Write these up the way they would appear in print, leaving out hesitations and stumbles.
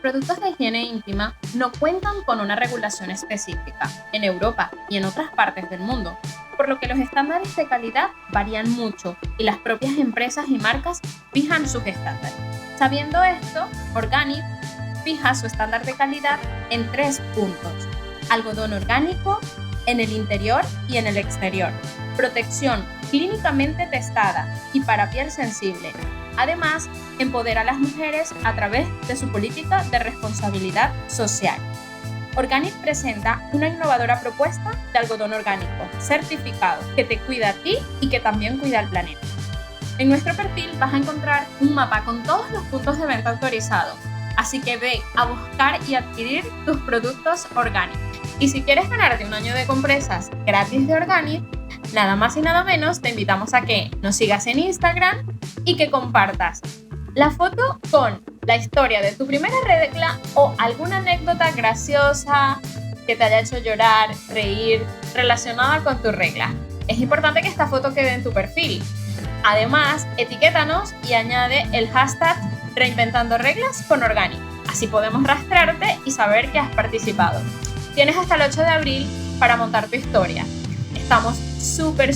productos de higiene íntima no cuentan con una regulación específica en Europa y en otras partes del mundo, por lo que los estándares de calidad varían mucho y las propias empresas y marcas fijan sus estándares. Sabiendo esto, Organic fija su estándar de calidad en 3 puntos: algodón orgánico en el interior y en el exterior, protección clínicamente testada y para piel sensible. Además, empodera a las mujeres a través de su política de responsabilidad social. Organic presenta una innovadora propuesta de algodón orgánico certificado que te cuida a ti y que también cuida al planeta. En nuestro perfil vas a encontrar un mapa con todos los puntos de venta autorizados, así que ve a buscar y adquirir tus productos Organic. Y si quieres ganarte un año de compresas gratis de Organic, nada más y nada menos te invitamos a que nos sigas en Instagram y que compartas la foto con la historia de tu primera regla o alguna anécdota graciosa que te haya hecho llorar, reír, relacionada con tu regla. Es importante que esta foto quede en tu perfil. Además, etiquétanos y añade el hashtag Reinventando Reglas con Organic. Así podemos rastrearte y saber que has participado. Tienes hasta el 8 de abril para montar tu historia. Estamos súper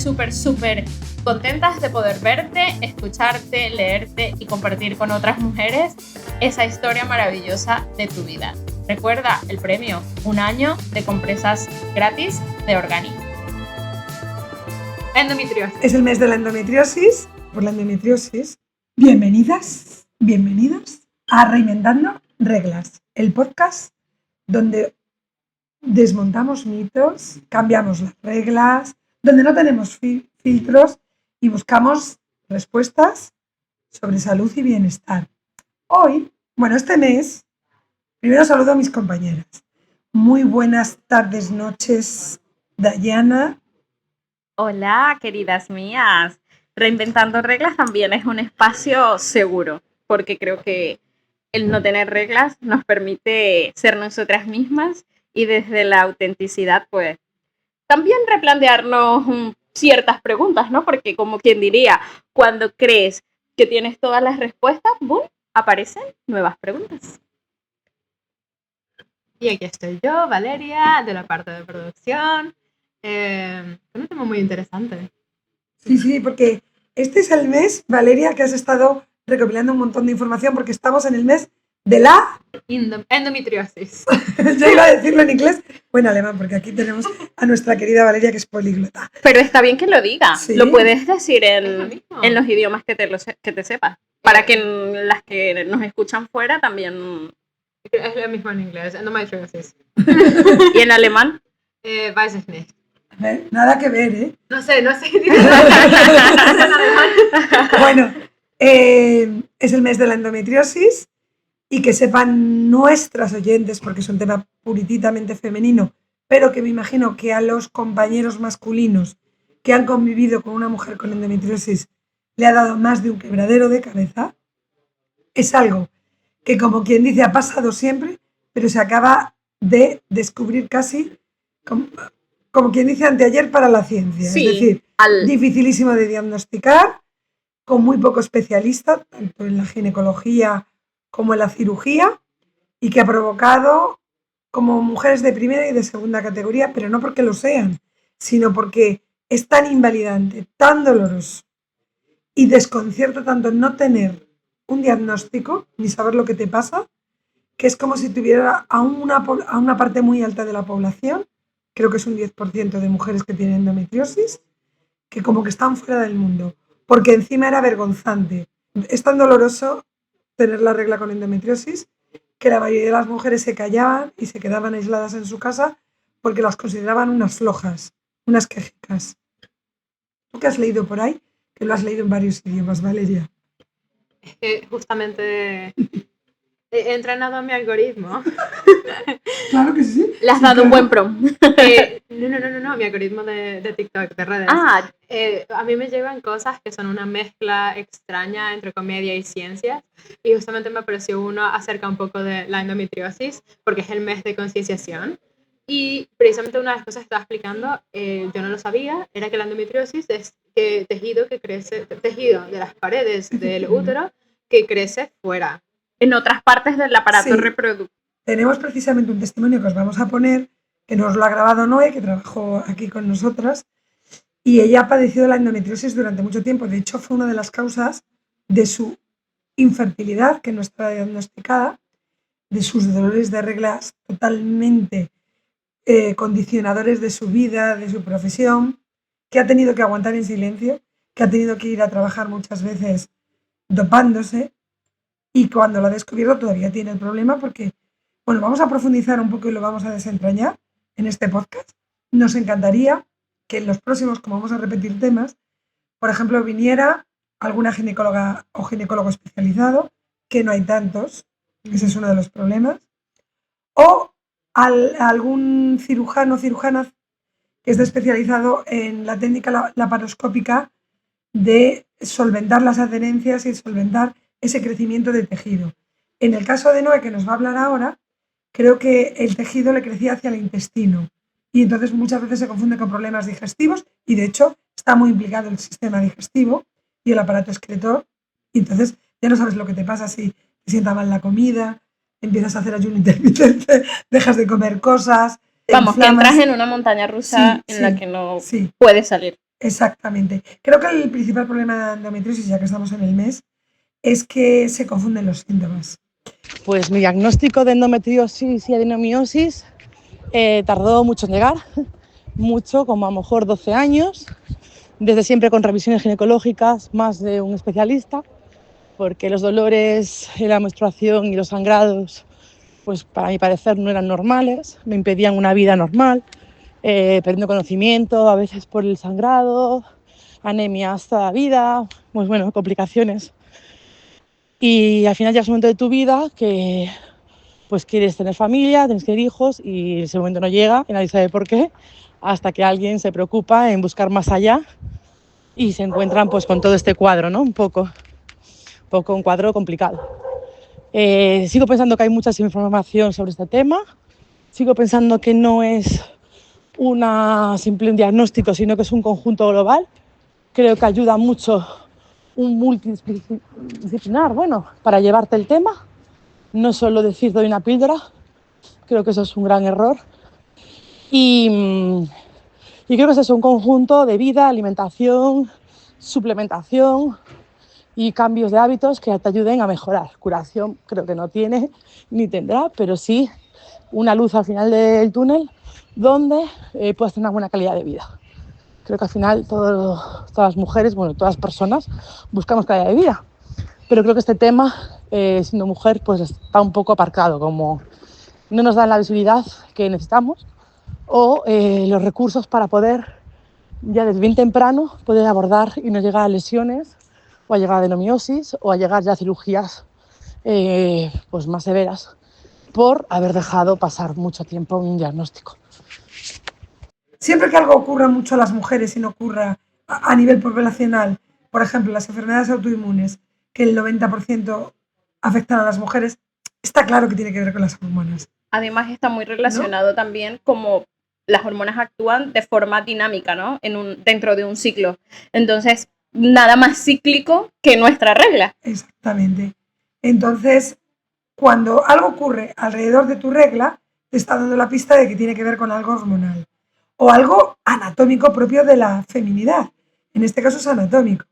contentas de poder verte, escucharte, leerte y compartir con otras mujeres esa historia maravillosa de tu vida. Recuerda el premio, un año de compresas gratis de Organic. Endometriosis. Es el mes de la endometriosis. Por la endometriosis, bienvenidas, bienvenidos a Reinventando Reglas, el podcast donde desmontamos mitos, cambiamos las reglas, donde no tenemos filtros y buscamos respuestas sobre salud y bienestar. Hoy, este mes, primero saludo a mis compañeras. Muy buenas tardes, noches, Dayana. Hola, queridas mías. Reinventando Reglas también es un espacio seguro, porque creo que el no tener reglas nos permite ser nosotras mismas y desde la autenticidad, pues, también replantearnos ciertas preguntas, ¿no? Porque como quien diría, cuando crees que tienes todas las respuestas, ¡boom!, aparecen nuevas preguntas. Y aquí estoy yo, Valeria, de la parte de producción, con un tema muy interesante. Sí, porque este es el mes, Valeria, que has estado recopilando un montón de información porque estamos en el mes de la endometriosis. Ya iba a decirlo en inglés o en alemán, porque aquí tenemos a nuestra querida Valeria, que es políglota. Pero está bien que lo diga. Sí. Lo puedes decir en los idiomas que te sepas. Para que las que nos escuchan fuera también... Es lo mismo en inglés, endometriosis. ¿Y en alemán? Weiß ich nicht. Nada que ver, ¿eh? No sé. Bueno, es el mes de la endometriosis. Y que sepan nuestras oyentes, porque es un tema purititamente femenino, pero que me imagino que a los compañeros masculinos que han convivido con una mujer con endometriosis le ha dado más de un quebradero de cabeza. Es algo que, como quien dice, ha pasado siempre, pero se acaba de descubrir casi, como quien dice, anteayer para la ciencia. Sí, es decir, dificilísimo de diagnosticar, con muy poco especialista, tanto en la ginecología como en la cirugía, y que ha provocado como mujeres de primera y de segunda categoría, pero no porque lo sean, sino porque es tan invalidante, tan doloroso y desconcierta tanto no tener un diagnóstico ni saber lo que te pasa, que es como si tuviera a una parte muy alta de la población, creo que es un 10% de mujeres que tienen endometriosis, que como que están fuera del mundo, porque encima era vergonzante. Es tan doloroso tener la regla con endometriosis que la mayoría de las mujeres se callaban y se quedaban aisladas en su casa porque las consideraban unas flojas, unas quejicas. ¿Tú qué has leído por ahí? Que lo has leído en varios idiomas, Valeria. Es que justamente he entrenado a mi algoritmo. Claro que sí. Le has dado un buen prom. No, mi algoritmo de TikTok, de redes. A mí me llegan cosas que son una mezcla extraña entre comedia y ciencia, y justamente me apareció uno acerca un poco de la endometriosis, porque es el mes de concienciación, y precisamente una de las cosas que estaba explicando, yo no lo sabía, era que la endometriosis es tejido que crece, tejido de las paredes del útero que crece fuera. en otras partes del aparato Sí. reproductivo. Tenemos precisamente un testimonio que os vamos a poner, que nos lo ha grabado Noé, que trabajó aquí con nosotras, y ella ha padecido la endometriosis durante mucho tiempo. De hecho, fue una de las causas de su infertilidad, que no estaba diagnosticada, de sus dolores de reglas totalmente condicionadores de su vida, de su profesión, que ha tenido que aguantar en silencio, que ha tenido que ir a trabajar muchas veces dopándose, y cuando lo ha descubierto todavía tiene el problema porque, bueno, vamos a profundizar un poco y lo vamos a desentrañar en este podcast. Nos encantaría que en los próximos, como vamos a repetir temas, por ejemplo, viniera alguna ginecóloga o ginecólogo especializado, que no hay tantos, ese es uno de los problemas, o algún cirujano o cirujana que esté especializado en la técnica laparoscópica de solventar las adherencias y solventar ese crecimiento de tejido. En el caso de Noé, que nos va a hablar ahora, creo que el tejido le crecía hacia el intestino y entonces muchas veces se confunde con problemas digestivos y de hecho está muy implicado el sistema digestivo y el aparato excretor y entonces ya no sabes lo que te pasa si te sienta mal la comida, empiezas a hacer ayuno intermitente, dejas de comer cosas. Vamos, que entras en una montaña rusa en la que no puedes salir. Exactamente. Creo que el principal problema de la endometriosis, ya que estamos en el mes, es que se confunden los síntomas. Pues mi diagnóstico de endometriosis y adenomiosis tardó mucho en llegar, mucho, como a lo mejor 12 años, desde siempre con revisiones ginecológicas, más de un especialista, porque los dolores, la menstruación y los sangrados, pues para mi parecer no eran normales, me impedían una vida normal, perdiendo conocimiento, a veces por el sangrado, anemia hasta la vida, pues bueno, complicaciones. Y al final llegas a un momento de tu vida que pues quieres tener familia, tienes que tener hijos y ese momento no llega y nadie sabe por qué, hasta que alguien se preocupa en buscar más allá y se encuentran pues con todo este cuadro, ¿no? Un poco un cuadro complicado. Sigo pensando que hay mucha información sobre este tema, sigo pensando que no es un simple diagnóstico, sino que es un conjunto global. Creo que ayuda mucho un multidisciplinar, para llevarte el tema. No solo decir doy una píldora, creo que eso es un gran error. Y creo que eso es un conjunto de vida, alimentación, suplementación y cambios de hábitos que te ayuden a mejorar. Curación creo que no tiene ni tendrá, pero sí una luz al final del túnel donde puedas tener una buena calidad de vida. Creo que al final todas las mujeres, todas las personas buscamos calidad de vida. Pero creo que este tema, siendo mujer, pues está un poco aparcado, como no nos dan la visibilidad que necesitamos o los recursos para poder, ya desde bien temprano, poder abordar y no llegar a lesiones o a llegar a adenomiosis o a llegar ya a cirugías pues más severas por haber dejado pasar mucho tiempo un diagnóstico. Siempre que algo ocurra mucho a las mujeres y no ocurra a nivel poblacional, por ejemplo, las enfermedades autoinmunes, que el 90% afectan a las mujeres, está claro que tiene que ver con las hormonas. Además está muy relacionado, ¿no?, también como las hormonas actúan de forma dinámica, ¿no? Dentro de un ciclo. Entonces, nada más cíclico que nuestra regla. Exactamente. Entonces, cuando algo ocurre alrededor de tu regla, te está dando la pista de que tiene que ver con algo hormonal o algo anatómico propio de la feminidad. En este caso es anatómico,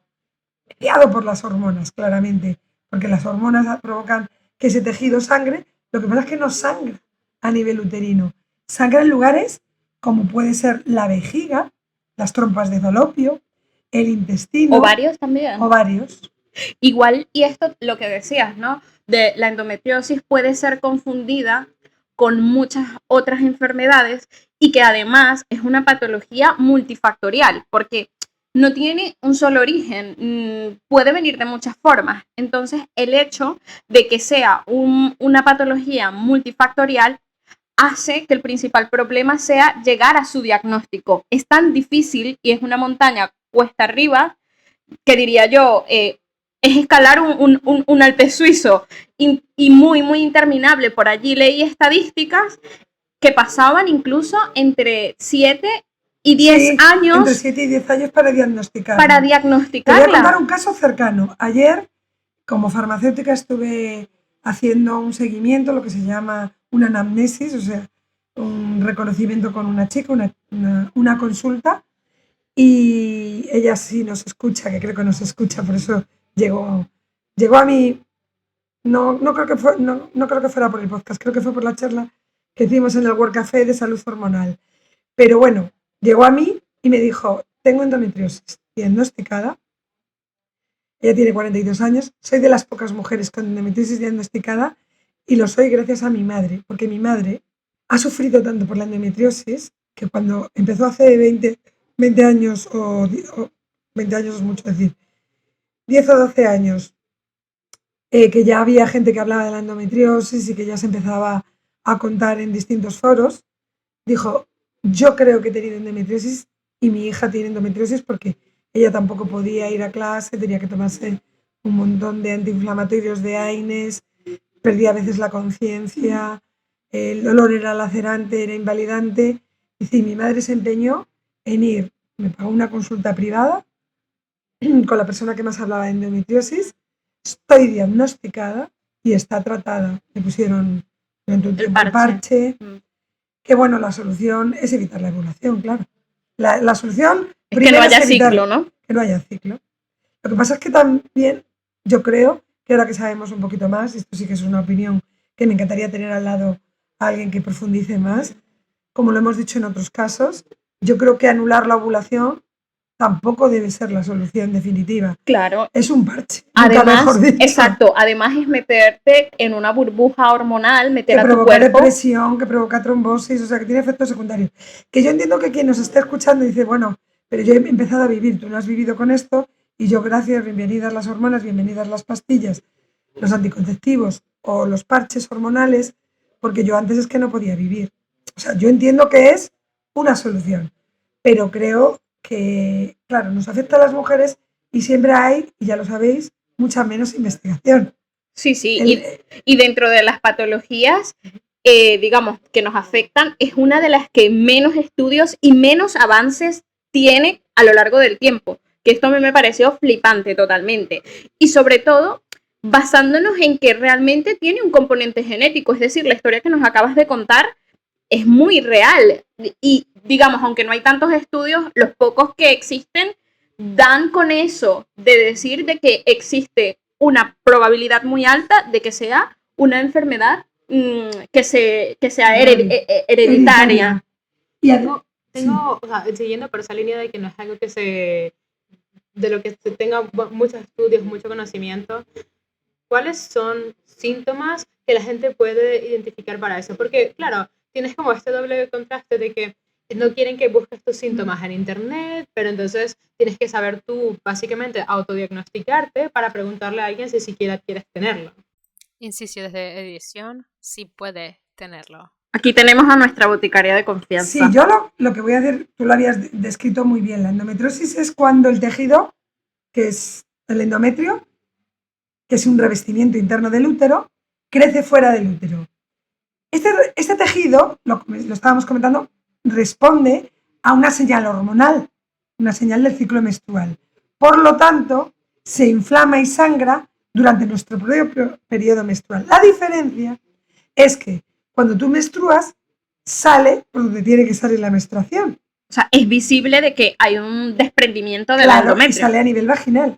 mediado por las hormonas, claramente, porque las hormonas provocan que ese tejido sangre. Lo que pasa es que no sangra a nivel uterino, sangra en lugares como puede ser la vejiga, las trompas de falopio, el intestino. Ovarios también. Ovarios. Igual, y esto lo que decías, ¿no? De la endometriosis puede ser confundida con muchas otras enfermedades y que además es una patología multifactorial, porque no tiene un solo origen, puede venir de muchas formas. Entonces, el hecho de que sea una patología multifactorial hace que el principal problema sea llegar a su diagnóstico. Es tan difícil y es una montaña cuesta arriba que diría yo, es escalar un Alpe suizo y muy, muy interminable. Por allí leí estadísticas que pasaban incluso entre 7 y 10 años. Entre 7 y 10 años para diagnosticarla. Para diagnosticarla. Te voy a contar un caso cercano. Ayer, como farmacéutica, estuve haciendo un seguimiento, lo que se llama una anamnesis, o sea, un reconocimiento con una chica, una consulta, y ella sí nos escucha, que creo que nos escucha, por eso llegó a mí. No creo que fuera por el podcast, creo que fue por la charla que hicimos en el World Café de salud hormonal. Pero bueno, llegó a mí y me dijo, tengo endometriosis diagnosticada. Ella tiene 42 años, soy de las pocas mujeres con endometriosis diagnosticada y lo soy gracias a mi madre, porque mi madre ha sufrido tanto por la endometriosis que cuando empezó hace 20 años, o 20 años es mucho decir, 10 o 12 años, que ya había gente que hablaba de la endometriosis y que ya se empezaba a contar en distintos foros, dijo, yo creo que he tenido endometriosis y mi hija tiene endometriosis porque ella tampoco podía ir a clase, tenía que tomarse un montón de antiinflamatorios de AINES, perdía a veces la conciencia, el dolor era lacerante, era invalidante. Dice, y mi madre se empeñó en ir, me pagó una consulta privada con la persona que más hablaba de endometriosis. Estoy diagnosticada y está tratada. Me pusieron durante un tiempo el parche. Que bueno, la solución es evitar la ovulación, claro. La solución es que no haya ciclo, ¿no? Que no haya ciclo. Lo que pasa es que también yo creo que ahora que sabemos un poquito más, esto sí que es una opinión que me encantaría tener al lado a alguien que profundice más, como lo hemos dicho en otros casos, yo creo que anular la ovulación tampoco debe ser la solución definitiva. Claro. Es un parche. Además, exacto, además es meterte en una burbuja hormonal, meter a tu cuerpo. Que provoca depresión, que provoca trombosis, o sea, que tiene efectos secundarios. Que yo entiendo que quien nos esté escuchando dice, bueno, pero yo he empezado a vivir, tú no has vivido con esto, y yo gracias, bienvenidas las hormonas, bienvenidas las pastillas, los anticonceptivos o los parches hormonales, porque yo antes es que no podía vivir. O sea, yo entiendo que es una solución, pero creo que, claro, nos afecta a las mujeres y siempre hay, y ya lo sabéis, mucha menos investigación. Sí, y dentro de las patologías, digamos, que nos afectan, es una de las que menos estudios y menos avances tiene a lo largo del tiempo, que esto me pareció flipante totalmente. Y sobre todo, basándonos en que realmente tiene un componente genético, es decir, la historia que nos acabas de contar es muy real y digamos, aunque no hay tantos estudios, los pocos que existen dan con eso de decir de que existe una probabilidad muy alta de que sea una enfermedad que sea hereditaria. Y tengo o sea, siguiendo por esa línea de que no es algo de lo que se tenga muchos estudios, mucho conocimiento, ¿cuáles son síntomas que la gente puede identificar para eso? Porque, claro, tienes como este doble contraste de que no quieren que busques tus síntomas en internet, pero entonces tienes que saber tú, básicamente, autodiagnosticarte para preguntarle a alguien si siquiera quieres tenerlo. Inciso desde edición, sí puede tenerlo. Aquí tenemos a nuestra boticaria de confianza. Sí, yo lo que voy a hacer, tú lo habías descrito muy bien. La endometriosis es cuando el tejido, que es el endometrio, que es un revestimiento interno del útero, crece fuera del útero. Este tejido, lo estábamos comentando, responde a una señal hormonal, una señal del ciclo menstrual. Por lo tanto, se inflama y sangra durante nuestro propio periodo menstrual. La diferencia es que cuando tú menstruas, sale por donde tiene que salir la menstruación. O sea, es visible de que hay un desprendimiento del endometrio. Y sale a nivel vaginal.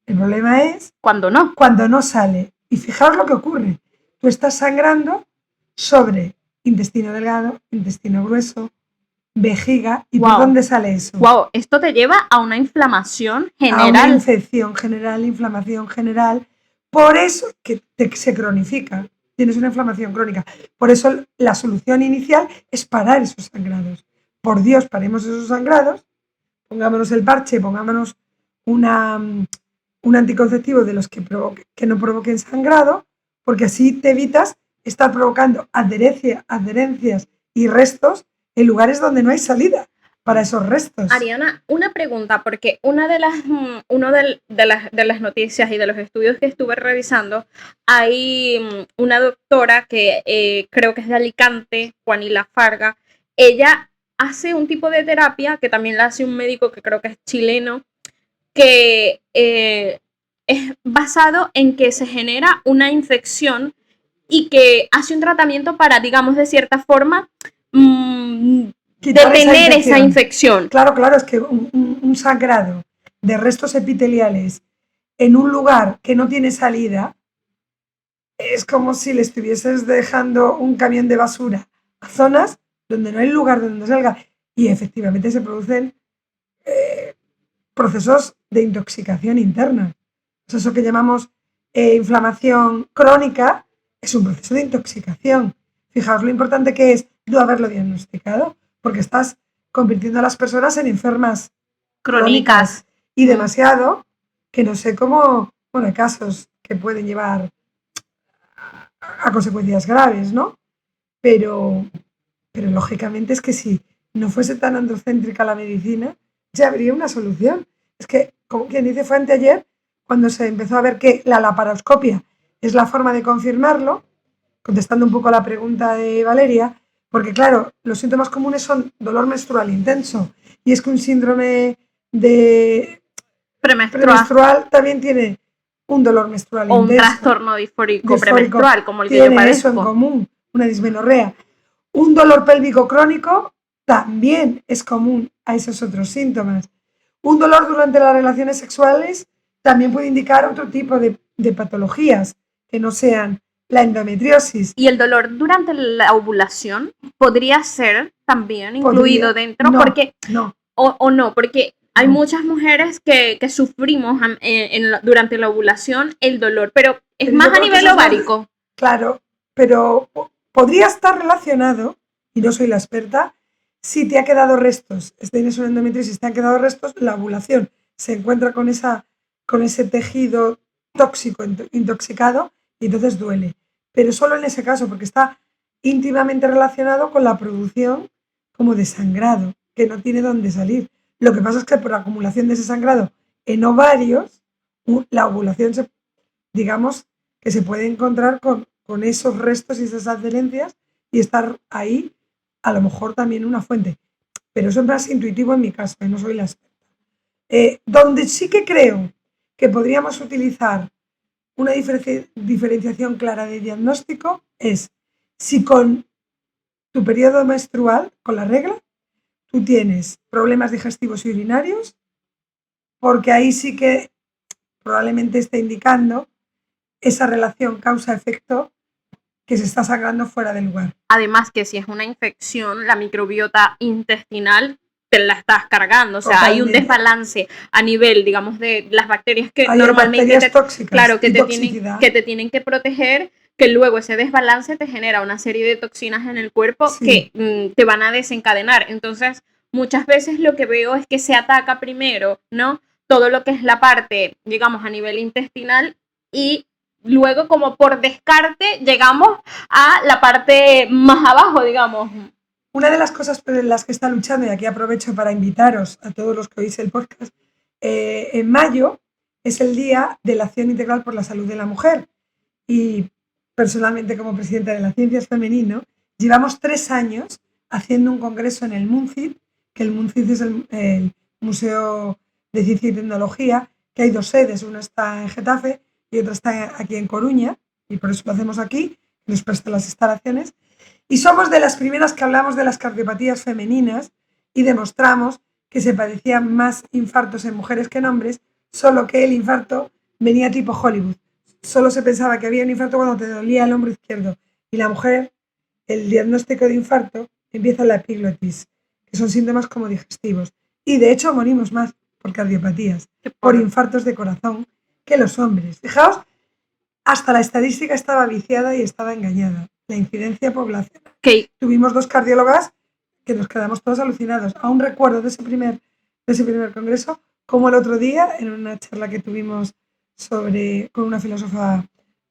El problema es cuando no. Cuando no sale. Y fijaos lo que ocurre. Tú estás sangrando sobre intestino delgado, intestino grueso, vejiga. ¿Y por dónde sale eso? Wow, esto te lleva a una inflamación general. A una infección general, inflamación general. Por eso que se cronifica. Tienes una inflamación crónica. Por eso la solución inicial es parar esos sangrados. Por Dios, paremos esos sangrados, pongámonos el parche, pongámonos un anticonceptivo de los que no provoquen sangrado, porque así te evitas estar provocando adherencias y restos en lugares donde no hay salida para esos restos. Ariana, una pregunta, porque una de las noticias y de los estudios que estuve revisando, hay una doctora que creo que es de Alicante, Juanila Farga. Ella hace un tipo de terapia que también la hace un médico que creo que es chileno, que es basado en que se genera una infección y que hace un tratamiento para, digamos, de cierta forma, Quitar detener esa infección. Claro, es que un sangrado de restos epiteliales en un lugar que no tiene salida es como si le estuvieses dejando un camión de basura a zonas donde no hay lugar donde salga. Y efectivamente se producen procesos de intoxicación interna. Eso que llamamos inflamación crónica es un proceso de intoxicación. Fijaos lo importante que es no haberlo diagnosticado, porque estás convirtiendo a las personas en enfermas crónicas y demasiado, que no sé cómo, bueno, hay casos que pueden llevar a consecuencias graves, ¿no? Pero lógicamente es que si no fuese tan androcéntrica la medicina, ya habría una solución. Es que, como quien dice, fue anteayer cuando se empezó a ver que la laparoscopia es la forma de confirmarlo, contestando un poco a la pregunta de Valeria, porque claro, los síntomas comunes son dolor menstrual intenso, y es que un síndrome de premenstrual también tiene un dolor menstrual intenso. O un trastorno disfórico premenstrual, como el que yo padezco. Eso en común, una dismenorrea. Un dolor pélvico crónico también es común a esos otros síntomas. Un dolor durante las relaciones sexuales también puede indicar otro tipo de patologías que no sean la endometriosis. ¿Y el dolor durante la ovulación podría ser también incluido dentro? No, porque no. O no, porque hay muchas mujeres que sufrimos durante la ovulación el dolor, pero es más a nivel ovárico. Claro, pero podría estar relacionado, y no soy la experta, si te ha quedado restos, tienes una endometriosis, te han quedado restos, la ovulación se encuentra con ese tejido tóxico, intoxicado, y entonces duele. Pero solo en ese caso, porque está íntimamente relacionado con la producción como de sangrado, que no tiene dónde salir. Lo que pasa es que por la acumulación de ese sangrado en ovarios, la ovulación, digamos, que se puede encontrar con esos restos y esas adherencias y estar ahí, a lo mejor también una fuente. Pero eso es más intuitivo en mi caso, no soy la experta. Donde sí que creo que podríamos utilizar una diferenciación clara de diagnóstico es si con tu periodo menstrual, con la regla, tú tienes problemas digestivos y urinarios, porque ahí sí que probablemente esté indicando esa relación causa-efecto que se está sangrando fuera del lugar. Además que si es una infección, la microbiota intestinal te la estás cargando, o sea, Totalmente. Hay un desbalance a nivel, digamos, de las bacterias que hay normalmente bacterias tóxicas, claro, que te tienen que proteger, que luego ese desbalance te genera una serie de toxinas en el cuerpo que te van a desencadenar. Entonces, muchas veces lo que veo es que se ataca primero, ¿no? Todo lo que es la parte, digamos, a nivel intestinal y luego, como por descarte, llegamos a la parte más abajo, digamos. Una de las cosas por las que está luchando, y aquí aprovecho para invitaros a todos los que oís el podcast, en mayo es el Día de la Acción Integral por la Salud de la Mujer. Y personalmente, como presidenta de las Ciencias Femenino, llevamos 3 años haciendo un congreso en el MUNCIT, que el MUNCIT es el Museo de Ciencia y Tecnología, que hay 2 sedes, una está en Getafe y otra está aquí en Coruña, y por eso lo hacemos aquí, nos prestan las instalaciones. Y somos de las primeras que hablamos de las cardiopatías femeninas y demostramos que se padecían más infartos en mujeres que en hombres, solo que el infarto venía tipo Hollywood. Solo se pensaba que había un infarto cuando te dolía el hombro izquierdo. Y la mujer, el diagnóstico de infarto empieza en la epiglotis, que son síntomas como digestivos. Y de hecho morimos más por cardiopatías, por infartos de corazón, que los hombres. Fijaos, hasta la estadística estaba viciada y estaba engañada. La incidencia poblacional. Tuvimos 2 cardiólogas que nos quedamos todos alucinados. Aún recuerdo de ese primer congreso, como el otro día, en una charla que tuvimos con una filósofa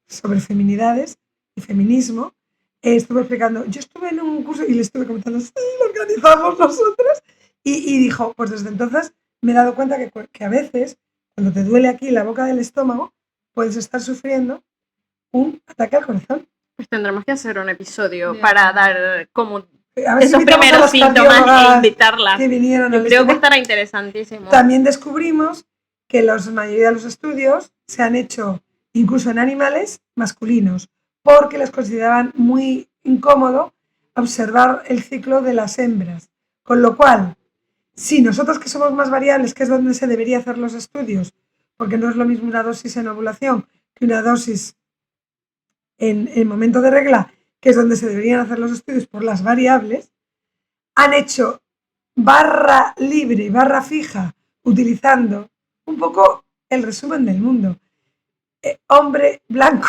sobre feminidades y feminismo, estuve explicando, yo estuve en un curso y le estuve comentando, sí, lo organizamos nosotros, y dijo, pues desde entonces me he dado cuenta que a veces, cuando te duele aquí la boca del estómago, puedes estar sufriendo un ataque al corazón. Pues tendremos que hacer un episodio para dar como esos primeros síntomas e invitarlas. Que vinieron Yo creo que estará interesantísimo. También descubrimos que la mayoría de los estudios se han hecho incluso en animales masculinos, porque les consideraban muy incómodo observar el ciclo de las hembras. Con lo cual, si nosotros que somos más variables, que es donde se debería hacer los estudios, porque no es lo mismo una dosis en ovulación que una dosis en el momento de regla, que es donde se deberían hacer los estudios por las variables, han hecho barra libre y barra fija utilizando un poco el resumen del mundo. Hombre blanco.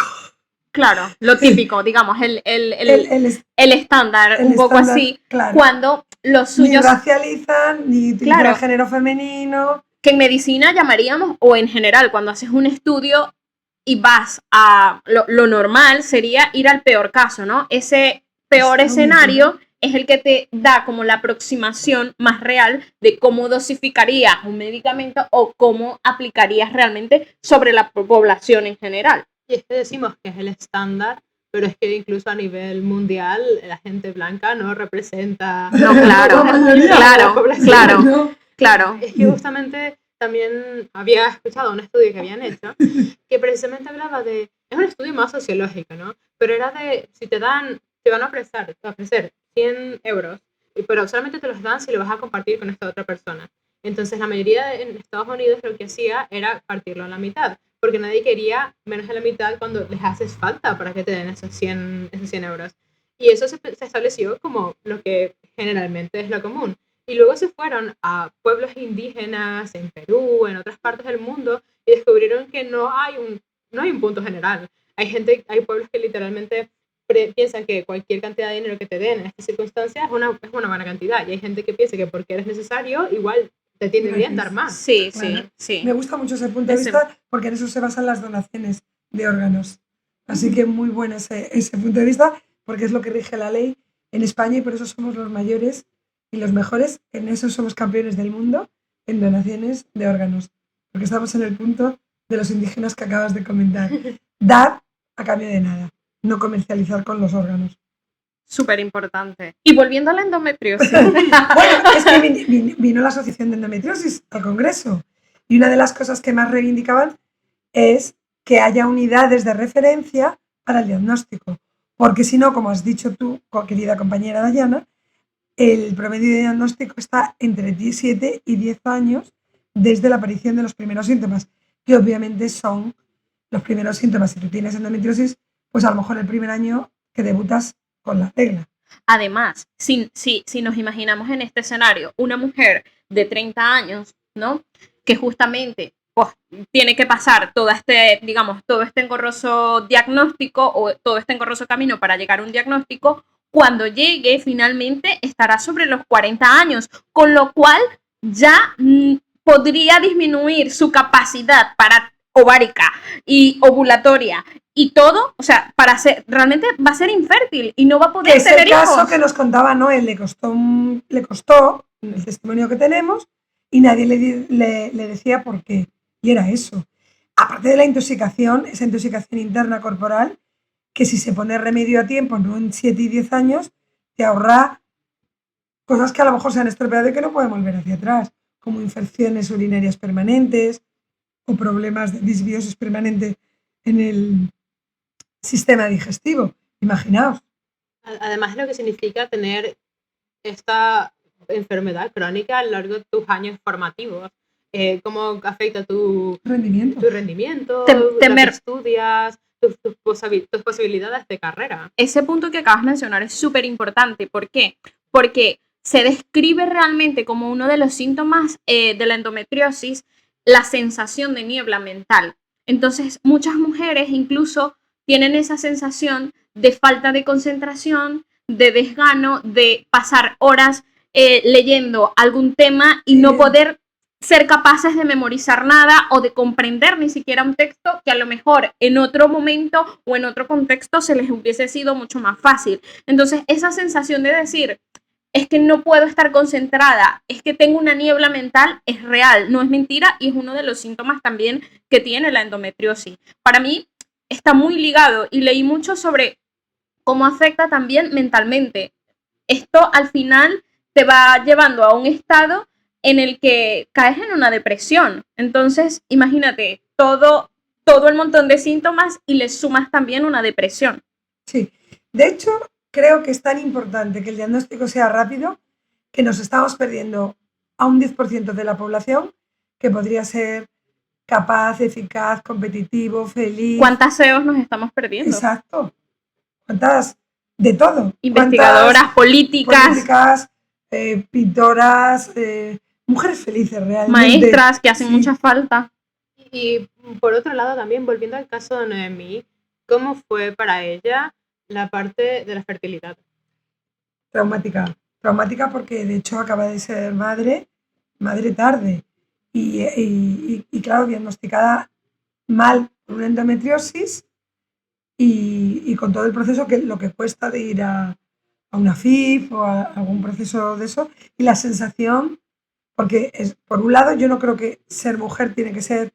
Claro, lo típico, digamos, el estándar, un poco estándar, así, claro. Cuando los suyos... Ni racializan, ni utilizan el género femenino. Que en medicina llamaríamos, o en general, cuando haces un estudio y vas a... Lo normal sería ir al peor caso, ¿no? Ese peor escenario es el que te da como la aproximación más real de cómo dosificarías un medicamento o cómo aplicarías realmente sobre la población en general. Y es que decimos que es el estándar, pero es que incluso a nivel mundial la gente blanca no representa... No, claro. Es que justamente también había escuchado un estudio que habían hecho que precisamente hablaba de... Es un estudio más sociológico, ¿no? Pero era de si te van a ofrecer 100 euros, pero solamente te los dan si lo vas a compartir con esta otra persona. Entonces la mayoría en Estados Unidos lo que hacía era partirlo a la mitad, porque nadie quería menos de la mitad cuando les haces falta para que te den esos 100 euros. Y eso se estableció como lo que generalmente es lo común. Y luego se fueron a pueblos indígenas en Perú, en otras partes del mundo, y descubrieron que no hay un punto general. Hay pueblos que literalmente piensan que cualquier cantidad de dinero que te den en estas circunstancias es una buena cantidad. Y hay gente que piensa que porque eres necesario, igual te tiene bien dar más. Sí. Me gusta mucho ese punto de vista porque en eso se basan las donaciones de órganos. Así que muy bueno ese punto de vista porque es lo que rige la ley en España y por eso somos los mayores y los mejores. En eso somos campeones del mundo en donaciones de órganos. Porque estamos en el punto de los indígenas que acabas de comentar. Dar a cambio de nada. No comercializar con los órganos. Súper importante. Y volviendo a la endometriosis. Bueno, es que vino la Asociación de Endometriosis al Congreso y una de las cosas que más reivindicaban es que haya unidades de referencia para el diagnóstico. Porque si no, como has dicho tú, querida compañera Dayana, el promedio de diagnóstico está entre 7 y 10 años desde la aparición de los primeros síntomas, que obviamente son los primeros síntomas. Si tú tienes endometriosis, pues a lo mejor el primer año que debutas con la regla. Además, si nos imaginamos en este escenario, una mujer de 30 años, ¿no? Que justamente pues, tiene que pasar todo este engorroso diagnóstico o todo este engorroso camino para llegar a un diagnóstico, cuando llegue finalmente estará sobre los 40 años, con lo cual ya podría disminuir su capacidad para ovárica y ovulatoria y todo, o sea, realmente va a ser infértil y no va a poder tener hijos. Es el caso que nos contaba Noel, le costó el testimonio que tenemos y nadie le decía por qué. Y era eso. Aparte de la intoxicación, esa intoxicación interna corporal, que si se pone remedio a tiempo, no en 7 y 10 años, te ahorra cosas que a lo mejor se han estropeado y que no pueden volver hacia atrás, como infecciones urinarias permanentes o problemas de disbiosis permanente en el sistema digestivo. Imaginaos. Además, lo que significa tener esta enfermedad crónica a lo largo de tus años formativos. Cómo afecta tu rendimiento, lo que estudias, tus posibilidades de carrera. Ese punto que acabas de mencionar es súper importante. ¿Por qué? Porque se describe realmente como uno de los síntomas de la endometriosis la sensación de niebla mental. Entonces, muchas mujeres incluso tienen esa sensación de falta de concentración, de desgano, de pasar horas leyendo algún tema y no poder ser capaces de memorizar nada o de comprender ni siquiera un texto que a lo mejor en otro momento o en otro contexto se les hubiese sido mucho más fácil. Entonces, esa sensación de decir, es que no puedo estar concentrada, es que tengo una niebla mental, es real, no es mentira y es uno de los síntomas también que tiene la endometriosis. Para mí está muy ligado y leí mucho sobre cómo afecta también mentalmente. Esto al final te va llevando a un estado en el que caes en una depresión. Entonces, imagínate todo el montón de síntomas y le sumas también una depresión. Sí. De hecho, creo que es tan importante que el diagnóstico sea rápido que nos estamos perdiendo a un 10% de la población que podría ser capaz, eficaz, competitivo, feliz. ¿Cuántas CEOs nos estamos perdiendo? Exacto. ¿Cuántas? De todo. Investigadoras, políticas, pintoras, mujeres felices realmente. maestras que hacen mucha falta. Y por otro lado también, volviendo al caso de Noemí, ¿cómo fue para ella la parte de la fertilidad? Traumática porque de hecho acaba de ser madre tarde y claro, diagnosticada mal con una endometriosis y con todo el proceso que lo que cuesta de ir a una FIF o a algún proceso de eso y la sensación, porque por un lado yo no creo que ser mujer tiene que ser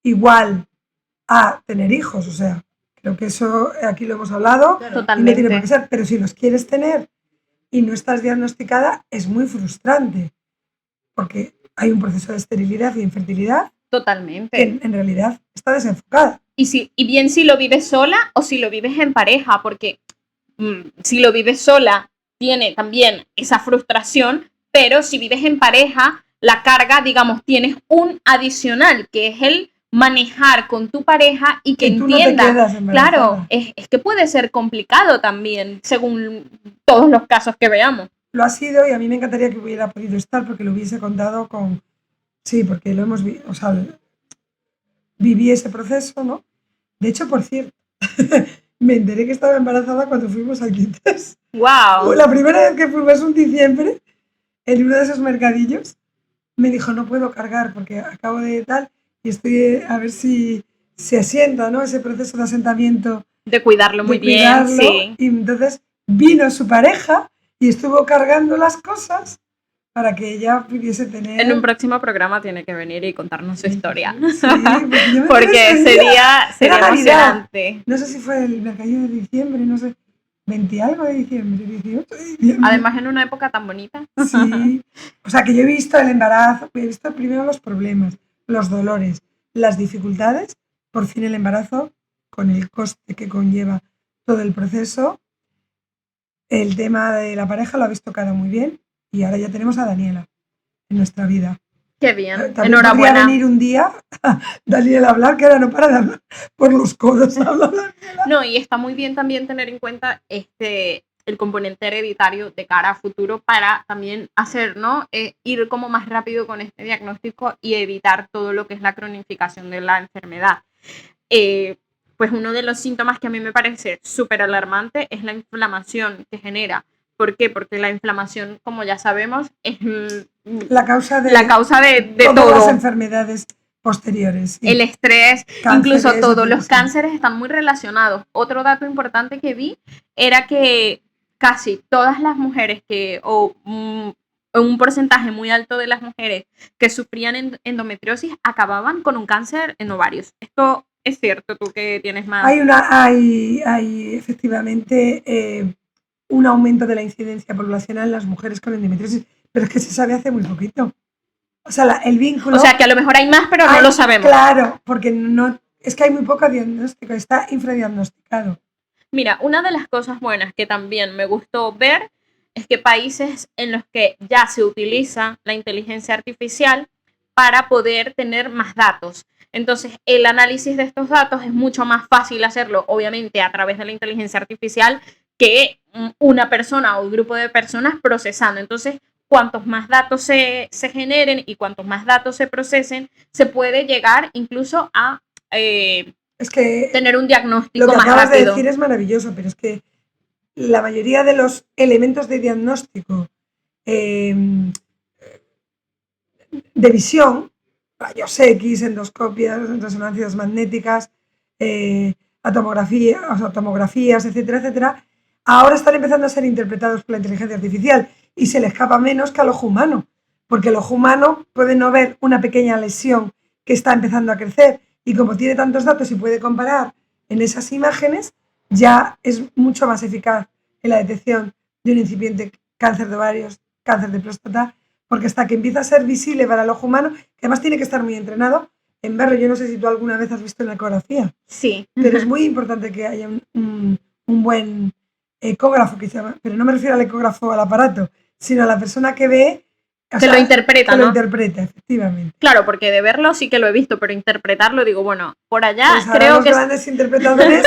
igual a tener hijos, o sea, creo que eso aquí lo hemos hablado, Totalmente. y no tiene por qué ser, pero si los quieres tener y no estás diagnosticada, es muy frustrante, porque hay un proceso de esterilidad y infertilidad Totalmente. que en realidad está desenfocada. Y bien si lo vives sola o si lo vives en pareja, porque si lo vives sola tiene también esa frustración, pero si vives en pareja, la carga, digamos, tienes un adicional, que es el manejar con tu pareja y que entienda. No te quedas embarazada. Claro, es que puede ser complicado también, según todos los casos que veamos. Lo ha sido y a mí me encantaría que hubiera podido estar porque lo hubiese contado con... Sí, porque lo hemos visto, o sea, viví ese proceso, ¿no? De hecho, por cierto, me enteré que estaba embarazada cuando fuimos a Quites. ¡Wow! La primera vez que fuimos un diciembre, en uno de esos mercadillos, me dijo, no puedo cargar porque acabo de tal y estoy a ver si se asienta, ¿no? Ese proceso de asentamiento. De cuidarlo muy bien, sí. Y entonces vino su pareja y estuvo cargando las cosas para que ella pudiese tener... En un próximo programa tiene que venir y contarnos su historia. Sí, porque sería emocionante. No sé si fue el mercadillo de diciembre, no sé, 20 y algo de diciembre, 18 de diciembre. Además en una época tan bonita. Sí, o sea que yo he visto el embarazo, he visto primero los problemas, los dolores, las dificultades, por fin el embarazo, con el coste que conlleva todo el proceso. El tema de la pareja lo habéis tocado muy bien y ahora ya tenemos a Daniela en nuestra vida. Qué bien, también enhorabuena. Podría venir un día Daniela a hablar, que ahora no para de hablar por los codos. No, y está muy bien también tener en cuenta el componente hereditario de cara a futuro para también hacer, ¿no? Ir como más rápido con este diagnóstico y evitar todo lo que es la cronificación de la enfermedad. Pues uno de los síntomas que a mí me parece súper alarmante es la inflamación que genera. ¿Por qué? Porque la inflamación, como ya sabemos, es la causa de todas todo. Las enfermedades posteriores. Sí. El estrés, cánceres, incluso todos los cánceres están muy relacionados. Otro dato importante que vi era que casi todas las mujeres un porcentaje muy alto de las mujeres que sufrían endometriosis acababan con un cáncer en ovarios. Esto es cierto, tú que tienes más... Hay efectivamente un aumento de la incidencia poblacional en las mujeres con endometriosis, pero es que se sabe hace muy poquito. O sea, el vínculo... O sea, que a lo mejor hay más, pero no lo sabemos. Claro, porque no, es que hay muy poco diagnóstico, está infradiagnosticado. Mira, una de las cosas buenas que también me gustó ver es que países en los que ya se utiliza la inteligencia artificial para poder tener más datos. Entonces, el análisis de estos datos es mucho más fácil hacerlo, obviamente, a través de la inteligencia artificial que una persona o un grupo de personas procesando. Entonces, cuantos más datos se generen y cuantos más datos se procesen, se puede llegar incluso a tener un diagnóstico más rápido. Lo que acabas de decir es maravilloso, pero es que la mayoría de los elementos de diagnóstico de visión, rayos X, endoscopias, resonancias magnéticas, tomografías, etcétera, etcétera, ahora están empezando a ser interpretados por la inteligencia artificial y se le escapa menos que al ojo humano, porque el ojo humano puede no ver una pequeña lesión que está empezando a crecer y como tiene tantos datos y puede comparar en esas imágenes, ya es mucho más eficaz en la detección de un incipiente cáncer de ovarios, cáncer de próstata, porque hasta que empieza a ser visible para el ojo humano, que además tiene que estar muy entrenado en verlo. Yo no sé si tú alguna vez has visto una ecografía. Sí. Pero es muy importante que haya un un buen ecógrafo, pero no me refiero al ecógrafo, al aparato, sino a la persona que ve, que lo interpreta, que ¿no? lo interpreta, efectivamente. Claro, porque de verlo sí que lo he visto, pero interpretarlo digo, bueno, por allá pues ahora creo los que... grandes interpretadores,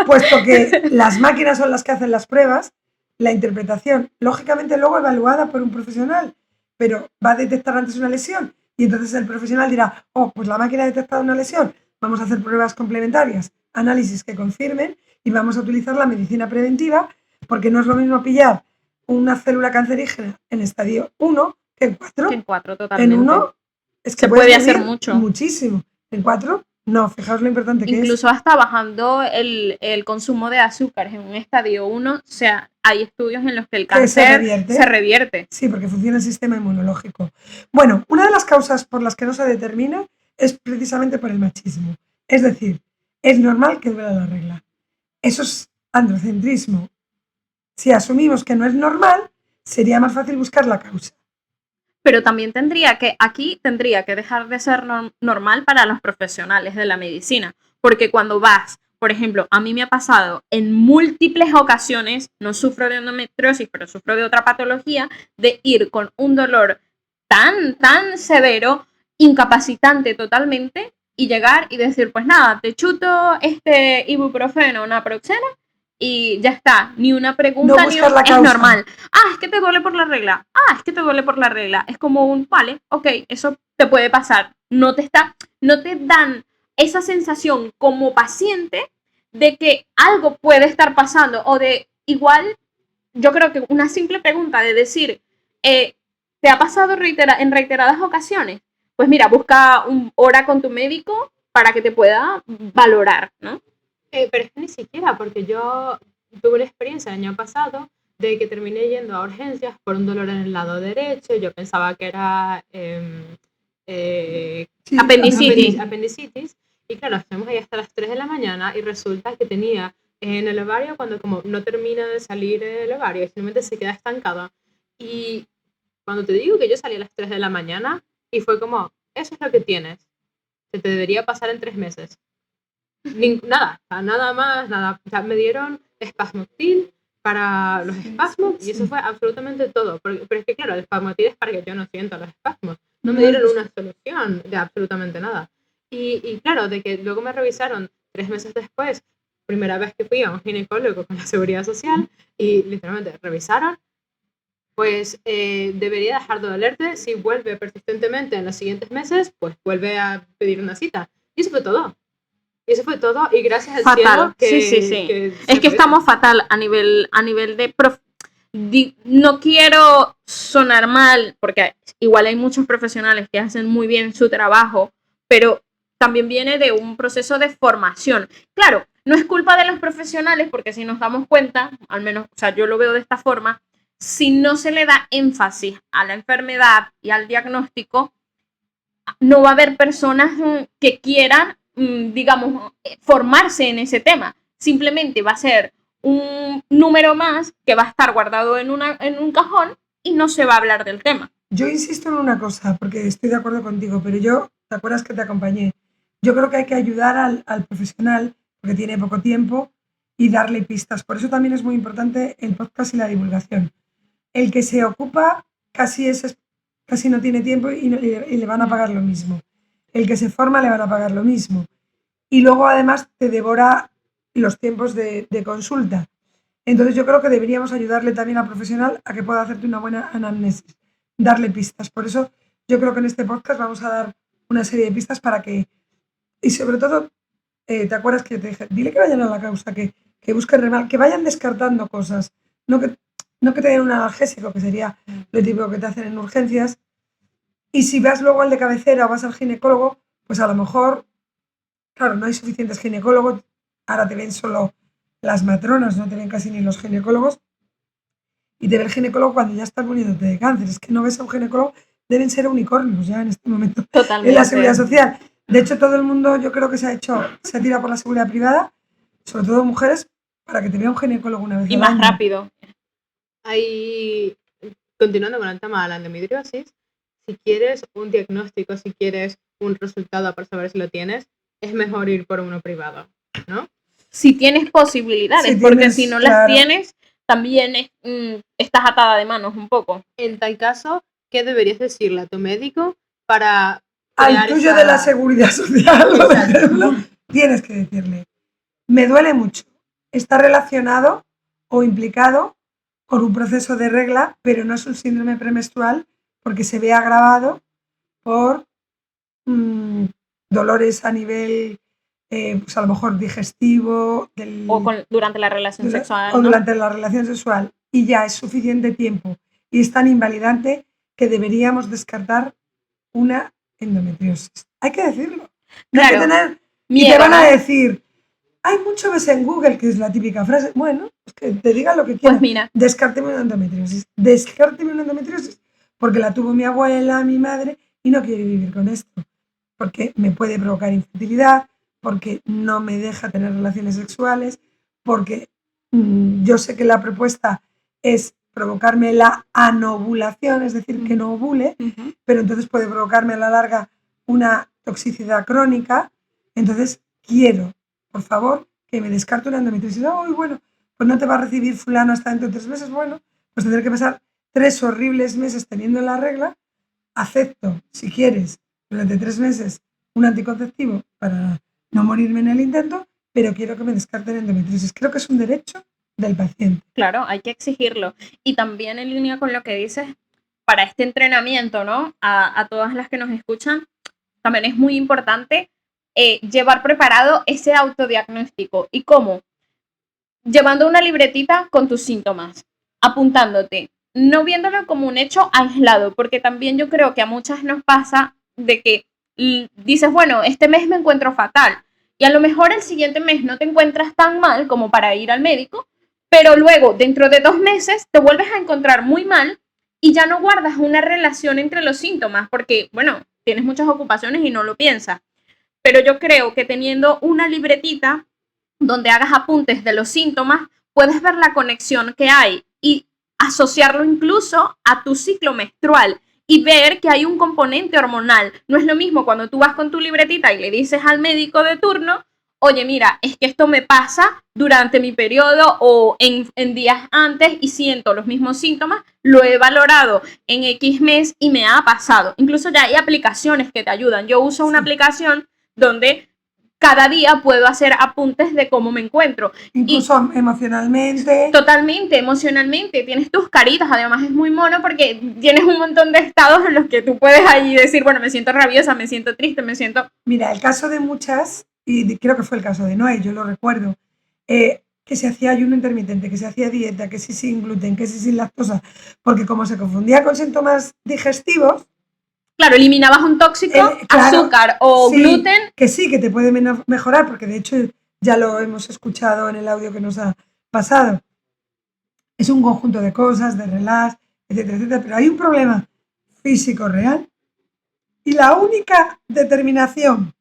puesto que las máquinas son las que hacen las pruebas, la interpretación, lógicamente luego evaluada por un profesional, pero va a detectar antes una lesión y entonces el profesional dirá, oh, pues la máquina ha detectado una lesión, vamos a hacer pruebas complementarias, análisis que confirmen y vamos a utilizar la medicina preventiva, porque no es lo mismo pillar una célula cancerígena en estadio 1 que en 4. Que en 4, totalmente. En 1 es que se puede hacer mucho. Muchísimo. En 4, no, fijaos lo importante que es. Incluso hasta bajando el consumo de azúcares en un estadio 1, o sea, hay estudios en los que el cáncer se revierte. Sí, porque funciona el sistema inmunológico. Bueno, una de las causas por las que no se determina es precisamente por el machismo. Es decir, es normal que duela la regla. Eso es androcentrismo. Si asumimos que no es normal, sería más fácil buscar la causa. Pero también tendría que dejar de ser normal para los profesionales de la medicina, porque cuando vas, por ejemplo, a mí me ha pasado en múltiples ocasiones, no sufro de endometriosis, pero sufro de otra patología, de ir con un dolor tan severo, incapacitante totalmente, y llegar y decir, pues nada, te chuto este ibuprofeno, naproxeno, y ya está, ni una pregunta, no ni la causa. Es normal. Ah, es que te duele por la regla. Ah, es que te duele por la regla. Es como un, vale, ok, eso te puede pasar. No te dan esa sensación como paciente de que algo puede estar pasando o de igual, yo creo que una simple pregunta de decir, ¿te ha pasado en reiteradas ocasiones? Pues mira, busca una hora con tu médico para que te pueda valorar, ¿no? Pero es que ni siquiera, porque yo tuve una experiencia el año pasado de que terminé yendo a urgencias por un dolor en el lado derecho. Yo pensaba que era apendicitis. Y claro, estuvimos ahí hasta las 3 de la mañana y resulta que tenía en el ovario, cuando como no termina de salir el ovario, simplemente se queda estancado. Y cuando te digo que yo salí a las 3 de la mañana y fue como, eso es lo que tienes. Se te debería pasar en 3 meses. Nada más, nada. O sea, me dieron Spasmotil para los espasmos y eso fue absolutamente todo. Pero es que, claro, el Spasmotil es para que yo no sienta los espasmos. No me dieron una solución de absolutamente nada. Y claro, de que luego me revisaron 3 meses después, primera vez que fui a un ginecólogo con la Seguridad Social y literalmente revisaron, pues debería dejar de dolerte. Si vuelve persistentemente en los siguientes meses, pues vuelve a pedir una cita. Y eso fue todo. Y eso fue todo, y gracias al cielo que... Sí. Es que estamos fatal a nivel de... No quiero sonar mal, porque igual hay muchos profesionales que hacen muy bien su trabajo, pero también viene de un proceso de formación. Claro, no es culpa de los profesionales, porque si nos damos cuenta, al menos, o sea, yo lo veo de esta forma, si no se le da énfasis a la enfermedad y al diagnóstico, no va a haber personas que quieran, digamos, formarse en ese tema. Simplemente va a ser un número más que va a estar guardado en un cajón y no se va a hablar del tema. Yo insisto en una cosa, porque estoy de acuerdo contigo, pero yo, ¿te acuerdas que te acompañé? Yo creo que hay que ayudar al profesional, porque tiene poco tiempo, y darle pistas. Por eso también es muy importante el podcast y la divulgación. El que se ocupa casi no tiene tiempo y le van a pagar lo mismo. El que se forma le van a pagar lo mismo. Y luego además te devora los tiempos de consulta. Entonces yo creo que deberíamos ayudarle también al profesional a que pueda hacerte una buena anamnesis, darle pistas. Por eso yo creo que en este podcast vamos a dar una serie de pistas para que, y sobre todo, ¿te acuerdas que te dije? Dile que vayan a la causa, que busquen remal, que vayan descartando cosas, no que te den un analgésico, que sería lo típico que te hacen en urgencias. Y si vas luego al de cabecera o vas al ginecólogo, pues a lo mejor, claro, no hay suficientes ginecólogos, ahora te ven solo las matronas, no te ven casi ni los ginecólogos, y te ve el ginecólogo cuando ya estás muriéndote de cáncer. Es que no ves a un ginecólogo, deben ser unicornios ya en este momento. Totalmente. En la seguridad social. De hecho, todo el mundo, yo creo que se ha tirado por la seguridad privada, sobre todo mujeres, para que te vea un ginecólogo una vez y al más año. rápido. Ahí, continuando con el tema de la endometriosis, si quieres un diagnóstico, si quieres un resultado para saber si lo tienes, es mejor ir por uno privado, ¿no? si tienes posibilidades, Si porque tienes, si no las claro. tienes, también estás atada de manos un poco. En tal caso, ¿qué deberías decirle a tu médico para Al crear tuyo esa... de la seguridad social, por Exacto. ejemplo, tienes que decirle, me duele mucho, está relacionado o implicado con un proceso de regla, pero no es un síndrome premenstrual porque se ve agravado por dolores a nivel, pues a lo mejor digestivo, Durante la relación sexual, o ¿no? durante la relación sexual, y ya es suficiente tiempo y es tan invalidante que deberíamos descartar una endometriosis. Hay que decirlo. No hay que Claro, tener... Y miedo, te van a ¿no? decir, hay mucho ves en Google, que es la típica frase. Bueno, pues que te digan lo que quieran. Pues mira, Descárteme una endometriosis. Descárteme una endometriosis. Porque la tuvo mi abuela, mi madre, y no quiere vivir con esto. Porque me puede provocar infertilidad, porque no me deja tener relaciones sexuales, porque yo sé que la propuesta es provocarme la anovulación, es decir, que no ovule, pero entonces puede provocarme a la larga una toxicidad crónica. Entonces quiero, por favor, que me descarte una endometriosis. ¡Ay, bueno! Pues no te va a recibir fulano hasta dentro de 3 meses. Bueno, pues tendré que pasar 3 horribles meses teniendo la regla. Acepto, si quieres, durante 3 meses un anticonceptivo para no morirme en el intento, pero quiero que me descarten endometriosis. Creo que es un derecho del paciente. claro, hay que exigirlo. Y también en línea con lo que dices, para este entrenamiento, ¿no? A todas las que nos escuchan, también es muy importante llevar preparado ese autodiagnóstico. ¿Y cómo? Llevando una libretita con tus síntomas, apuntándote, no viéndolo como un hecho aislado, porque también yo creo que a muchas nos pasa de que dices, bueno, este mes me encuentro fatal, y a lo mejor el siguiente mes no te encuentras tan mal como para ir al médico, pero luego, dentro de 2 meses, te vuelves a encontrar muy mal y ya no guardas una relación entre los síntomas, porque, bueno, tienes muchas ocupaciones y no lo piensas. Pero yo creo que teniendo una libretita donde hagas apuntes de los síntomas, puedes ver la conexión que hay y asociarlo incluso a tu ciclo menstrual y ver que hay un componente hormonal. No es lo mismo cuando tú vas con tu libretita y le dices al médico de turno, oye, mira, es que esto me pasa durante mi periodo o en días antes y siento los mismos síntomas, lo he valorado en X mes y me ha pasado. Incluso ya hay aplicaciones que te ayudan. Yo uso una aplicación donde cada día puedo hacer apuntes de cómo me encuentro. Incluso emocionalmente. Totalmente, emocionalmente. Tienes tus caritas, además es muy mono porque tienes un montón de estados en los que tú puedes ahí decir, bueno, me siento rabiosa, me siento triste, me siento... Mira, el caso de muchas, y creo que fue el caso de Noé, yo lo recuerdo, que se hacía ayuno intermitente, que se hacía dieta, que sí sin gluten, que sí sin lactosa, porque como se confundía con síntomas digestivos, claro, eliminabas un tóxico, claro, azúcar o sí, gluten. Que sí, que te puede mejorar, porque de hecho ya lo hemos escuchado en el audio que nos ha pasado. Es un conjunto de cosas, de relax, etcétera, etcétera, pero hay un problema físico real y la única determinación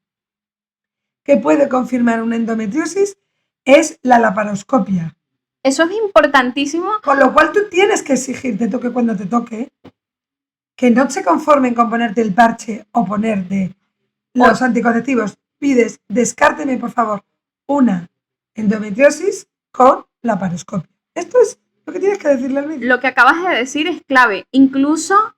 que puede confirmar una endometriosis es la laparoscopia. Eso es importantísimo. Con lo cual tú tienes que exigir, te toque cuando te toque, que no se conformen con ponerte el parche o ponerte los anticonceptivos. Pides, descárteme por favor una endometriosis con laparoscopia. Esto es lo que tienes que decirle al médico. Lo que acabas de decir es clave. Incluso,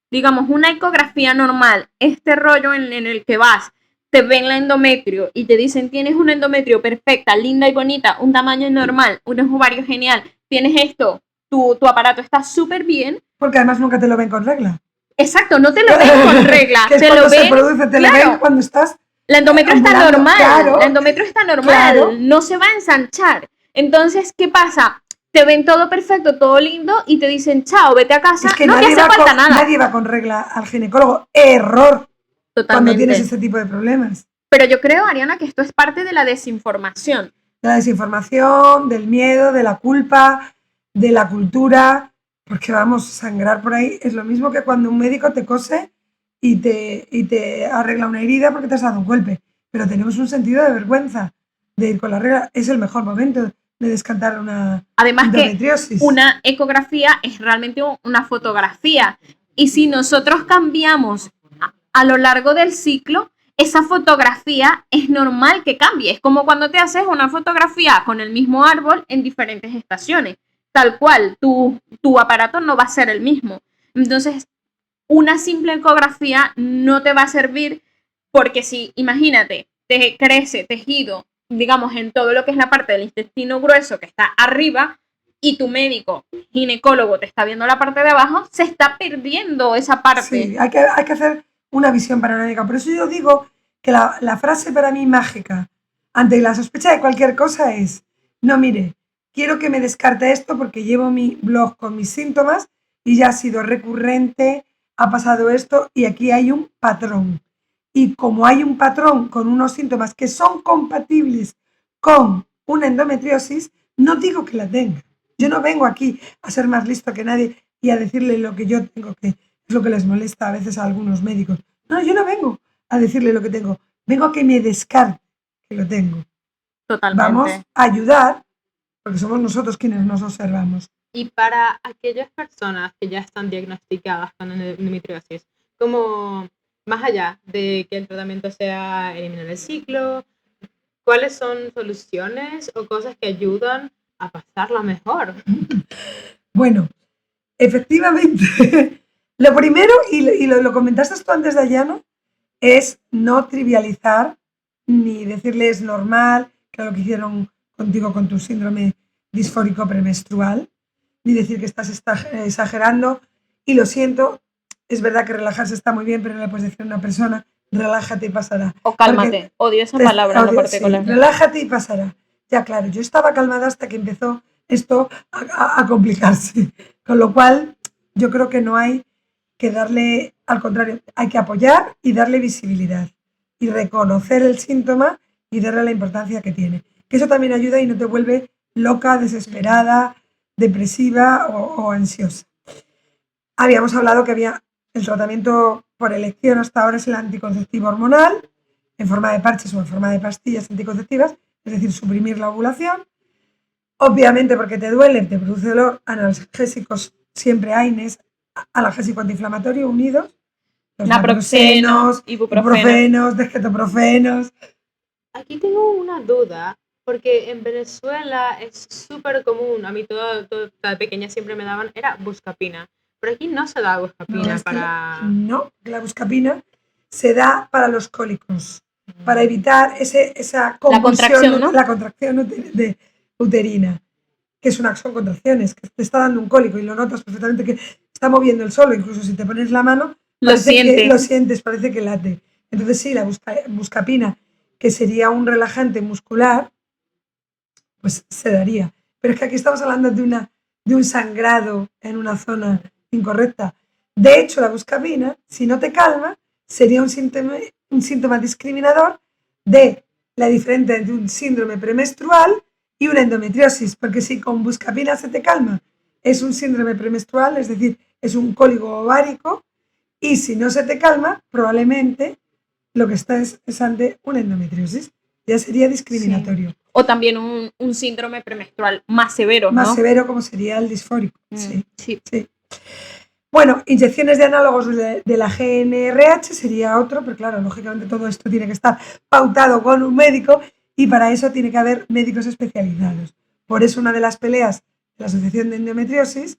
digamos, una ecografía normal, este rollo en el que vas, te ven la endometrio y te dicen, tienes un endometrio perfecta, linda y bonita, un tamaño normal, unos ovarios genial, tienes esto, tu aparato está súper bien. Porque además nunca te lo ven con regla. Exacto, no te lo ven con regla. Que es te cuando lo se ven, produce, te claro, lo ven cuando estás... La endometrio está normal, claro, la endometrio está normal, claro. No se va a ensanchar. Entonces, ¿qué pasa? Te ven todo perfecto, todo lindo y te dicen, chao, vete a casa, Es que no te hace falta nada. Nadie va con regla al ginecólogo. Error. Totalmente. Cuando tienes este tipo de problemas. Pero yo creo, Ariana, que esto es parte de la desinformación. De la desinformación, del miedo, de la culpa, de la cultura. Porque vamos, sangrar por ahí es lo mismo que cuando un médico te cose y te arregla una herida porque te has dado un golpe. Pero tenemos un sentido de vergüenza de ir con la regla. Es el mejor momento de descartar una endometriosis. Que una ecografía es realmente una fotografía. Y si nosotros cambiamos a lo largo del ciclo, esa fotografía es normal que cambie. Es como cuando te haces una fotografía con el mismo árbol en diferentes estaciones. Tal cual, tu aparato no va a ser el mismo. Entonces, una simple ecografía no te va a servir porque si, imagínate, te crece tejido, digamos, en todo lo que es la parte del intestino grueso que está arriba y tu médico ginecólogo te está viendo la parte de abajo, se está perdiendo esa parte. Sí, hay que hacer una visión panorámica. Por eso yo digo que la frase para mí mágica ante la sospecha de cualquier cosa es, no, mire, quiero que me descarte esto porque llevo mi blog con mis síntomas y ya ha sido recurrente, ha pasado esto y aquí hay un patrón. Y como hay un patrón con unos síntomas que son compatibles con una endometriosis, no digo que la tenga. Yo no vengo aquí a ser más listo que nadie y a decirle lo que yo tengo, que es lo que les molesta a veces a algunos médicos. No, yo no vengo a decirle lo que tengo. Vengo a que me descarte que lo tengo. Totalmente. Vamos a ayudar, porque somos nosotros quienes nos observamos. Y para aquellas personas que ya están diagnosticadas con endometriosis, como más allá de que el tratamiento sea eliminar el ciclo, ¿cuáles son soluciones o cosas que ayudan a pasarlo mejor? Bueno, efectivamente, lo primero, y lo comentaste tú antes, Dayana, es no trivializar ni decirle es normal, que lo que hicieron contigo con tu síndrome disfórico premenstrual, ni decir que estás exagerando. Y lo siento, es verdad que relajarse está muy bien, pero no le puedes decir a una persona, relájate y pasará. O cálmate, odio esa palabra en lo particular. Sí, relájate y pasará. Ya, claro, yo estaba calmada hasta que empezó esto a complicarse. Con lo cual, yo creo que no hay que darle, al contrario, hay que apoyar y darle visibilidad y reconocer el síntoma y darle la importancia que tiene. Que eso también ayuda y no te vuelve loca, desesperada, depresiva o ansiosa. Habíamos hablado que había el tratamiento por elección hasta ahora es el anticonceptivo hormonal, en forma de parches o en forma de pastillas anticonceptivas, es decir, suprimir la ovulación. Obviamente porque te duele, te produce dolor, analgésicos siempre AINES, analgésico antiinflamatorio unidos, los naproxenos, ibuprofenos, desketoprofenos. Aquí tengo una duda, porque en Venezuela es súper común, a mí toda pequeña siempre me daban, era buscapina, pero aquí no se da buscapina No, para... No, la buscapina se da para los cólicos, para evitar esa convulsión, la contracción uterina, que son contracciones, que te está dando un cólico y lo notas perfectamente que está moviendo el solo, incluso si te pones la mano, lo sientes, parece que late. Entonces sí, la buscapina, que sería un relajante muscular, pues se daría. Pero es que aquí estamos hablando de un sangrado en una zona incorrecta. De hecho, la buscapina, si no te calma, sería un síntoma discriminador de la diferencia entre un síndrome premenstrual y una endometriosis, porque si con buscapina se te calma, es un síndrome premenstrual, es decir, es un cólico ovárico, y si no se te calma, probablemente lo que está es ante una endometriosis. Ya sería discriminatorio. Sí. O también un síndrome premenstrual más severo, Más severo, como sería el disfórico. Sí. Bueno, inyecciones de análogos de la GnRH sería otro, pero claro, lógicamente todo esto tiene que estar pautado con un médico y para eso tiene que haber médicos especializados. Por eso una de las peleas de la Asociación de Endometriosis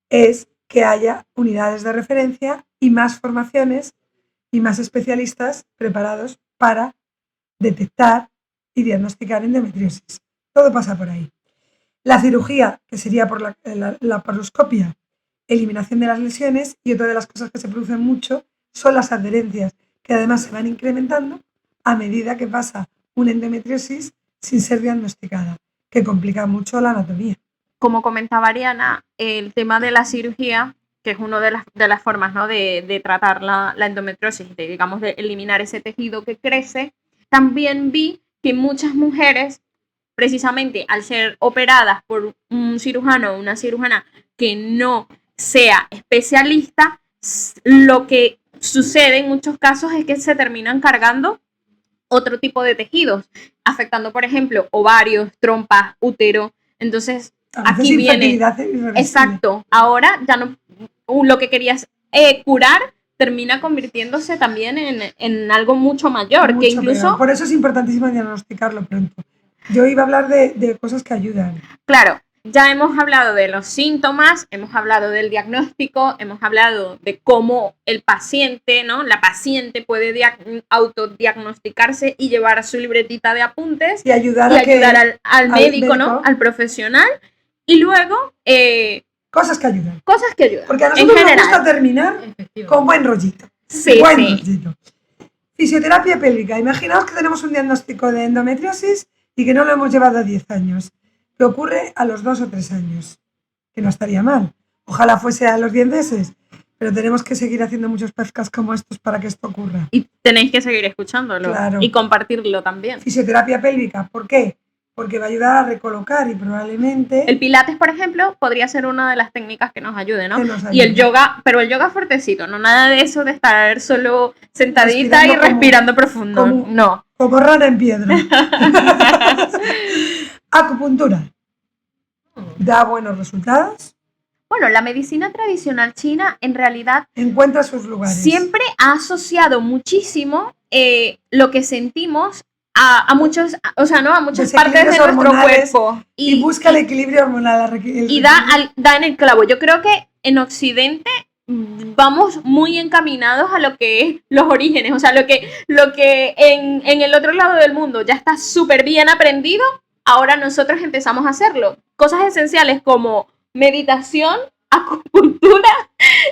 es que haya unidades de referencia y más formaciones y más especialistas preparados para detectar y diagnosticar endometriosis. Todo pasa por ahí. La cirugía, que sería por la laparoscopia, eliminación de las lesiones, y otra de las cosas que se producen mucho son las adherencias, que además se van incrementando a medida que pasa una endometriosis sin ser diagnosticada, que complica mucho la anatomía. Como comentaba Ariana, el tema de la cirugía, que es una de las formas, ¿no?, de tratar la endometriosis, digamos, de eliminar ese tejido que crece, también vi que muchas mujeres, precisamente al ser operadas por un cirujano o una cirujana que no sea especialista, lo que sucede en muchos casos es que se terminan cargando otro tipo de tejidos, afectando, por ejemplo, ovarios, trompas, útero. Entonces, aquí viene... Exacto. Ahora ya no... Lo que querías curar, termina convirtiéndose también en algo mucho mayor, que incluso... Peor. Por eso es importantísimo diagnosticarlo pronto. Yo iba a hablar de cosas que ayudan. Claro, ya hemos hablado de los síntomas, hemos hablado del diagnóstico, hemos hablado de cómo el paciente, ¿no? La paciente puede autodiagnosticarse y llevar su libretita de apuntes y ayudar al médico, ¿no? Al profesional. Y luego... cosas que ayudan. Cosas que ayudan. Porque a nosotros nos gusta terminar con buen rollito. Sí, rollito. Fisioterapia pélvica. Imaginaos que tenemos un diagnóstico de endometriosis y que no lo hemos llevado a 10 años. Que ocurre a los 2 o 3 años. Que no estaría mal. Ojalá fuese a los 10 meses. Pero tenemos que seguir haciendo muchos podcasts como estos para que esto ocurra. Y tenéis que seguir escuchándolo. Claro. Y compartirlo también. Fisioterapia pélvica. ¿Por qué? Porque va a ayudar a recolocar y probablemente... El pilates, por ejemplo, podría ser una de las técnicas que nos ayude, ¿no? Ayude. Y el yoga, pero el yoga fuertecito, no nada de eso de estar solo sentadita y respirando profundo, no. Como rana en piedra. Acupuntura. ¿Da buenos resultados? Bueno, la medicina tradicional china en realidad encuentra sus lugares. Siempre ha asociado muchísimo lo que sentimos a muchos, o sea, ¿no? A muchas partes de nuestro cuerpo. Y busca el equilibrio hormonal. Y da en el clavo. Yo creo que en Occidente vamos muy encaminados a lo que es los orígenes. O sea, lo que en el otro lado del mundo ya está súper bien aprendido, ahora nosotros empezamos a hacerlo. Cosas esenciales como meditación, acupuntura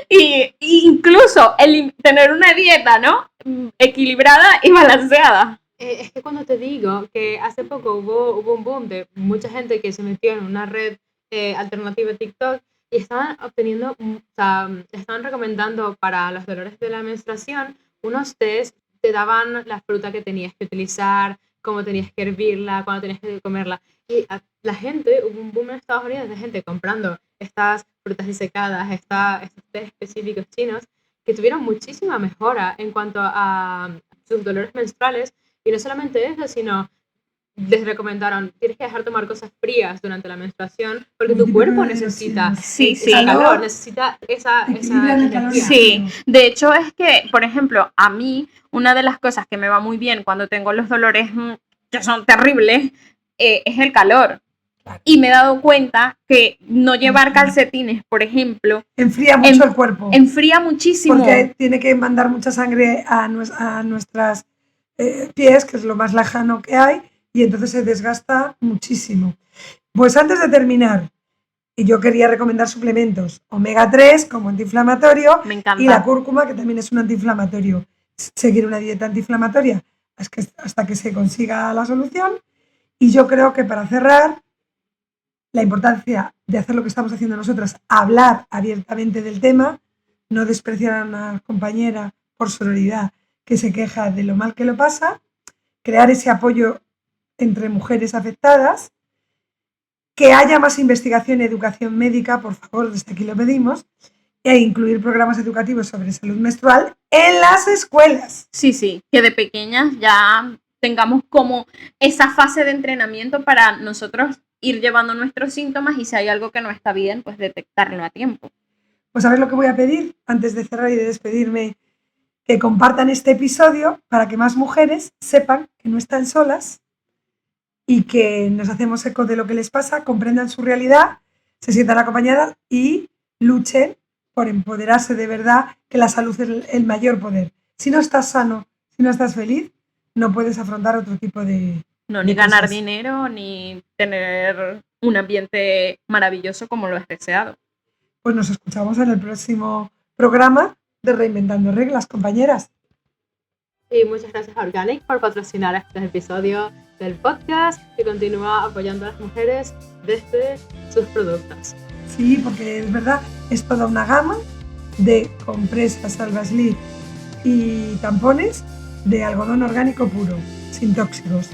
e incluso tener una dieta, ¿no? Equilibrada y balanceada. Es que cuando te digo que hace poco hubo un boom de mucha gente que se metió en una red alternativa TikTok y estaban obteniendo, estaban recomendando para los dolores de la menstruación unos test, te daban la fruta que tenías que utilizar, cómo tenías que hervirla, cuándo tenías que comerla. Y la gente, hubo un boom en Estados Unidos de gente comprando estas frutas disecadas, estos test específicos chinos, que tuvieron muchísima mejora en cuanto a sus dolores menstruales. Y no solamente eso, sino les recomendaron, tienes que dejar tomar cosas frías durante la menstruación porque tu cuerpo necesita ese calor, necesita esa energía. Sí, de hecho es que, por ejemplo, a mí una de las cosas que me va muy bien cuando tengo los dolores que son terribles es el calor. Y me he dado cuenta que no llevar calcetines, por ejemplo, enfría mucho el cuerpo. Enfría muchísimo. Porque tiene que mandar mucha sangre a nuestras pies, que es lo más lejano que hay, y entonces se desgasta muchísimo. Pues antes de terminar, y yo quería recomendar suplementos, omega 3 como antiinflamatorio, me encanta. Y la cúrcuma, que también es un antiinflamatorio. Seguir una dieta antiinflamatoria hasta que se consiga la solución. Y yo creo que para cerrar, la importancia de hacer lo que estamos haciendo nosotras, hablar abiertamente del tema, no despreciar a una compañera por sororidad que se queja de lo mal que lo pasa, crear ese apoyo entre mujeres afectadas, que haya más investigación y educación médica, por favor, desde aquí lo pedimos, e incluir programas educativos sobre salud menstrual en las escuelas. Sí, que de pequeñas ya tengamos como esa fase de entrenamiento para nosotros ir llevando nuestros síntomas y si hay algo que no está bien, pues detectarlo a tiempo. Pues a ver lo que voy a pedir antes de cerrar y de despedirme, que compartan este episodio para que más mujeres sepan que no están solas y que nos hacemos eco de lo que les pasa, comprendan su realidad, se sientan acompañadas y luchen por empoderarse de verdad, que la salud es el mayor poder. Si no estás sano, si no estás feliz, no puedes afrontar otro tipo de... No, ni ganar dinero, ni tener un ambiente maravilloso como lo has deseado. Pues nos escuchamos en el próximo programa de Reinventando Reglas, compañeras. Y muchas gracias a Organic por patrocinar este episodio del podcast que continúa apoyando a las mujeres desde sus productos. Sí, porque es verdad, es toda una gama de compresas, Salva-Slip y tampones de algodón orgánico puro, sin tóxicos.